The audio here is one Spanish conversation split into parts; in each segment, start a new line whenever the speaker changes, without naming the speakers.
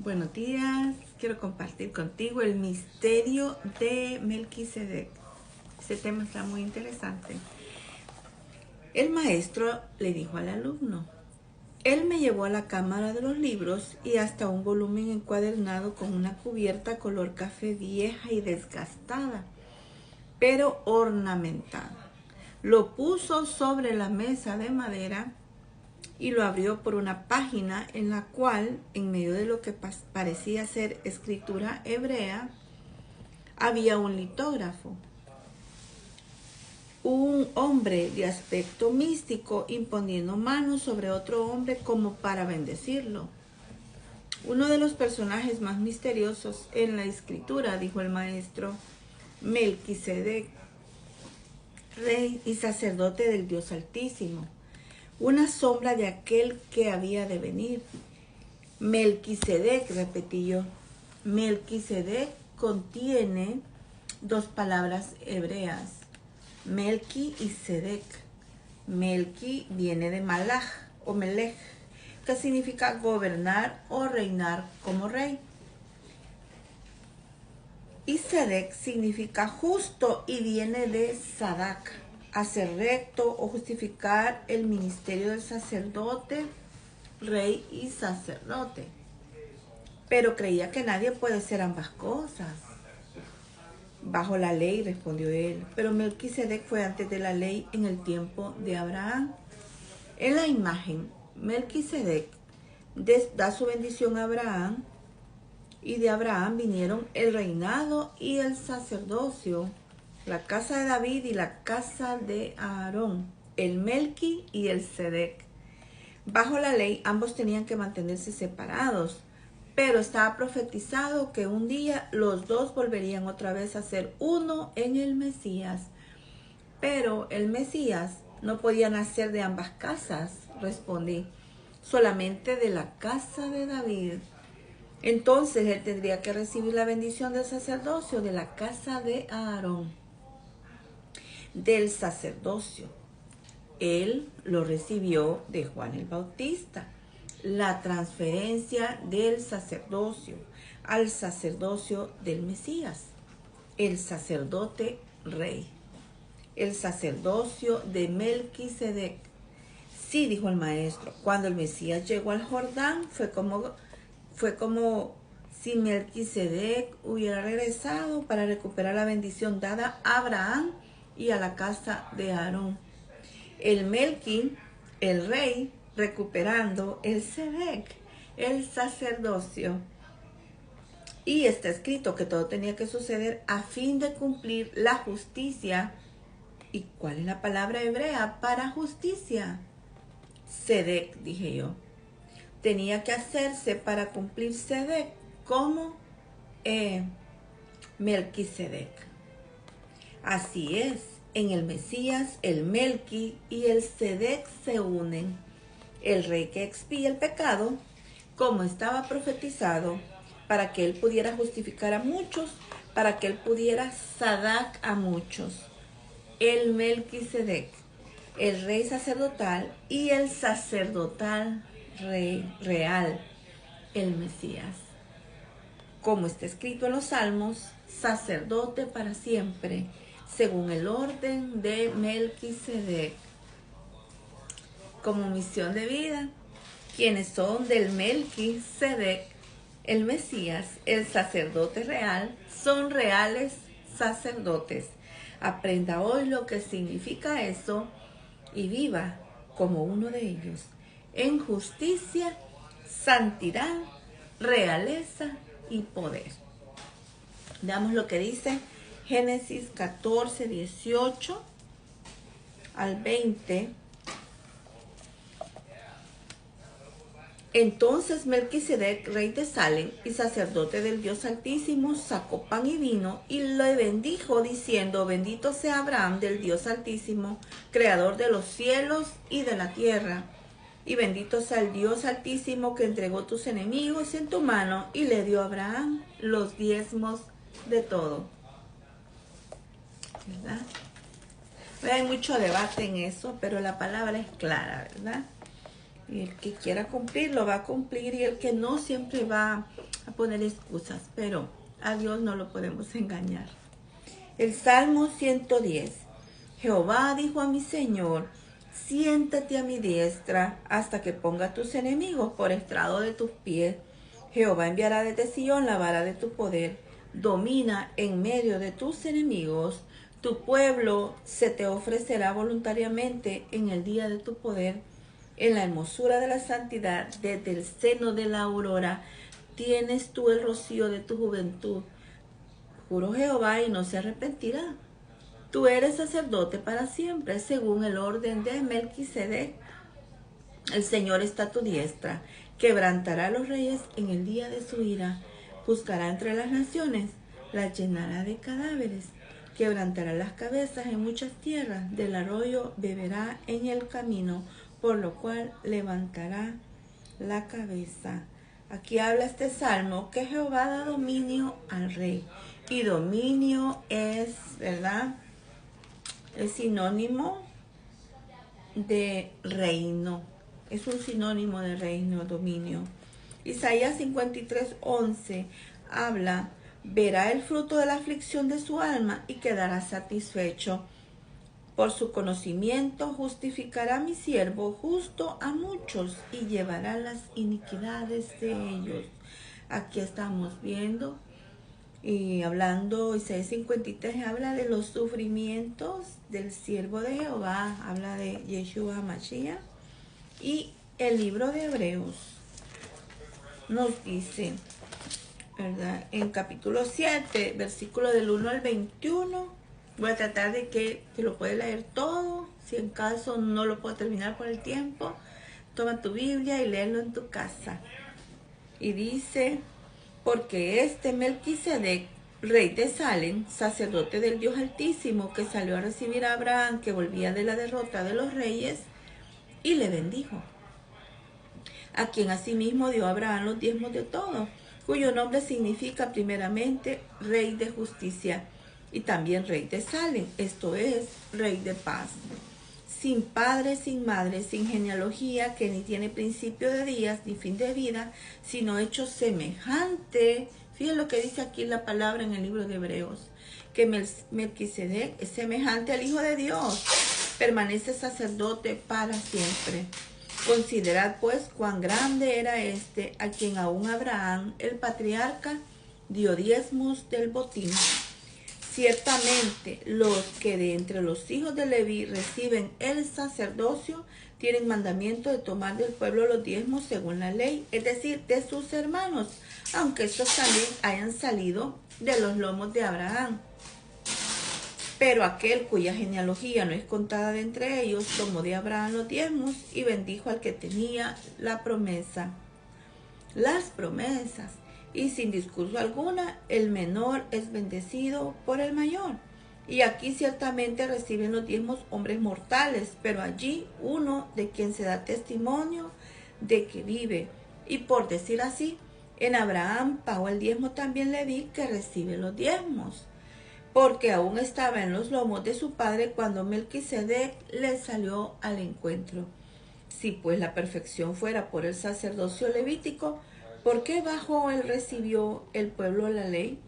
Buenos días, quiero compartir contigo el misterio de Melquisedec. Este tema está muy interesante. El maestro le dijo al alumno: él me llevó a la cámara de los libros y hasta un volumen encuadernado con una cubierta color café vieja y desgastada, pero ornamentada. Lo puso sobre la mesa de madera y lo abrió por una página en la cual, en medio de lo que parecía ser escritura hebrea, había un litógrafo. Un hombre de aspecto místico imponiendo manos sobre otro hombre como para bendecirlo. Uno de los personajes más misteriosos en la escritura, dijo el maestro, Melquisedec, rey y sacerdote del Dios Altísimo. Una sombra de aquel que había de venir. Melquisedec, repetí yo. Melquisedec contiene dos palabras hebreas, Melqui y Sedec. Melqui viene de Malach o Melech, que significa gobernar o reinar como rey. Y Sedec significa justo y viene de Sadak, hacer recto o justificar el ministerio del sacerdote, rey y sacerdote. Pero creía que nadie puede ser ambas cosas. Bajo la ley, respondió él, pero Melquisedec fue antes de la ley en el tiempo de Abraham. En la imagen, Melquisedec da su bendición a Abraham, y de Abraham vinieron el reinado y el sacerdocio, la casa de David y la casa de Aarón, el Melqui y el Sedec. Bajo la ley, ambos tenían que mantenerse separados, pero estaba profetizado que un día los dos volverían otra vez a ser uno en el Mesías. Pero el Mesías no podía nacer de ambas casas, respondí, solamente de la casa de David. Entonces él tendría que recibir la bendición del sacerdocio de la casa de Aarón. Del sacerdocio, él lo recibió de Juan el Bautista. La transferencia del sacerdocio al sacerdocio del Mesías, el sacerdote rey, el sacerdocio de Melquisedec. Sí, dijo el maestro, cuando el Mesías llegó al Jordán fue como si Melquisedec hubiera regresado para recuperar la bendición dada a Abraham y a la casa de Aarón. El Melqui, el rey, recuperando el Sedec, el sacerdocio. Y está escrito que todo tenía que suceder a fin de cumplir la justicia. ¿Y cuál es la palabra hebrea para justicia? Sedec, dije yo. Tenía que hacerse para cumplir Sedec como Melquisedec. Así es, en el Mesías el Melqui y el Sedec se unen. El rey que expía el pecado, como estaba profetizado, para que él pudiera justificar a muchos, para que él pudiera Sadak a muchos. El Melquisedec, el rey sacerdotal y el sacerdotal rey real, el Mesías. Como está escrito en los Salmos, sacerdote para siempre, según el orden de Melquisedec. Como misión de vida, quienes son del Melquisedec, el Mesías, el sacerdote real, son reales sacerdotes. Aprenda hoy lo que significa eso y viva como uno de ellos, en justicia, santidad, realeza y poder. Veamos lo que dice Génesis 14, 18 al 20. Entonces Melquisedec, rey de Salem y sacerdote del Dios Altísimo, sacó pan y vino y le bendijo diciendo: bendito sea Abraham del Dios Altísimo, creador de los cielos y de la tierra. Y bendito sea el Dios Altísimo que entregó tus enemigos en tu mano y le dio a Abraham los diezmos de todo. ¿Verdad? Hay mucho debate en eso, pero la palabra es clara, ¿verdad? Y el que quiera cumplir, lo va a cumplir, y el que no siempre va a poner excusas, pero a Dios no lo podemos engañar. El Salmo 110. Jehová dijo a mi Señor, siéntate a mi diestra hasta que ponga a tus enemigos por estrado de tus pies. Jehová enviará desde Sion la vara de tu poder. Domina en medio de tus enemigos. Tu pueblo se te ofrecerá voluntariamente en el día de tu poder. En la hermosura de la santidad, desde el seno de la aurora, tienes tú el rocío de tu juventud. Juró Jehová y no se arrepentirá. Tú eres sacerdote para siempre, según el orden de Melquisedec. El Señor está a tu diestra. Quebrantará a los reyes en el día de su ira. Juzgará entre las naciones, las llenará de cadáveres. Quebrantará las cabezas en muchas tierras. Del arroyo beberá en el camino, por lo cual levantará la cabeza. Aquí habla este salmo que Jehová da dominio al rey. Y dominio es, ¿verdad? Es sinónimo de reino. Es un sinónimo de reino, dominio. Isaías 53:11 habla, verá el fruto de la aflicción de su alma y quedará satisfecho. Por su conocimiento justificará mi siervo justo a muchos y llevará las iniquidades de ellos. Aquí estamos viendo y hablando, Isaías 53 habla de los sufrimientos del siervo de Jehová, habla de Yeshua Mashiach. Y el libro de Hebreos nos dice, ¿verdad? En capítulo 7, versículo del 1 al 21, voy a tratar de que lo puedes leer todo. Si en caso no lo puedo terminar por el tiempo, toma tu Biblia y léelo en tu casa. Y dice, porque este Melquisedec, rey de Salem, sacerdote del Dios Altísimo, que salió a recibir a Abraham, que volvía de la derrota de los reyes, y le bendijo, a quien asimismo dio a Abraham los diezmos de todo, cuyo nombre significa primeramente Rey de Justicia, y también Rey de Salem, esto es, Rey de Paz, sin padre, sin madre, sin genealogía, que ni tiene principio de días, ni fin de vida, sino hecho semejante. Fíjense lo que dice aquí la palabra en el libro de Hebreos, que Melquisedec es semejante al Hijo de Dios, permanece sacerdote para siempre. Considerad pues cuán grande era este, a quien aún Abraham, el patriarca, dio diezmos del botín. Ciertamente los que de entre los hijos de Leví reciben el sacerdocio tienen mandamiento de tomar del pueblo los diezmos según la ley, es decir, de sus hermanos, aunque estos también hayan salido de los lomos de Abraham. Pero aquel cuya genealogía no es contada de entre ellos, tomó de Abraham los diezmos y bendijo al que tenía la promesa. Las promesas. Y sin discurso alguna, el menor es bendecido por el mayor. Y aquí ciertamente reciben los diezmos hombres mortales, pero allí uno de quien se da testimonio de que vive. Y por decir así, en Abraham pagó el diezmo también Leví, que recibe los diezmos, porque aún estaba en los lomos de su padre cuando Melquisedec le salió al encuentro. Si pues la perfección fuera por el sacerdocio levítico, ¿por qué bajo él recibió el pueblo la ley?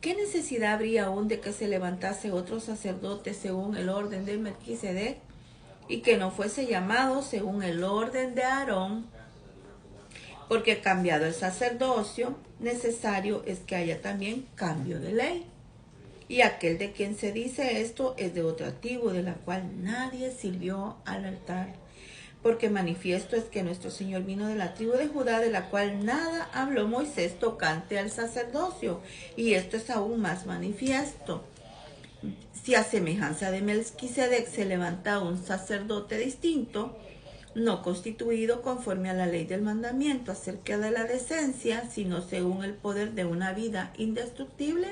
¿Qué necesidad habría aún de que se levantase otro sacerdote según el orden de Melquisedec y que no fuese llamado según el orden de Aarón? Porque cambiado el sacerdocio, necesario es que haya también cambio de ley. Y aquel de quien se dice esto es de otra tribu, de la cual nadie sirvió al altar. Porque manifiesto es que nuestro Señor vino de la tribu de Judá, de la cual nada habló Moisés tocante al sacerdocio. Y esto es aún más manifiesto. Si a semejanza de Melquisedec se levanta un sacerdote distinto, no constituido conforme a la ley del mandamiento acerca de la decencia, sino según el poder de una vida indestructible,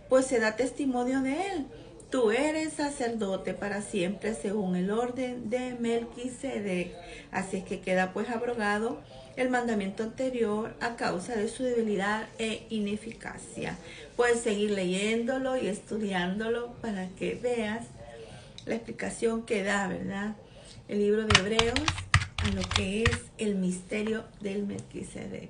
pues se da testimonio de él. Tú eres sacerdote para siempre según el orden de Melquisedec. Así es que queda pues abrogado el mandamiento anterior a causa de su debilidad e ineficacia. Puedes seguir leyéndolo y estudiándolo para que veas la explicación que da, ¿verdad?, el libro de Hebreos a lo que es el misterio del Melquisedec.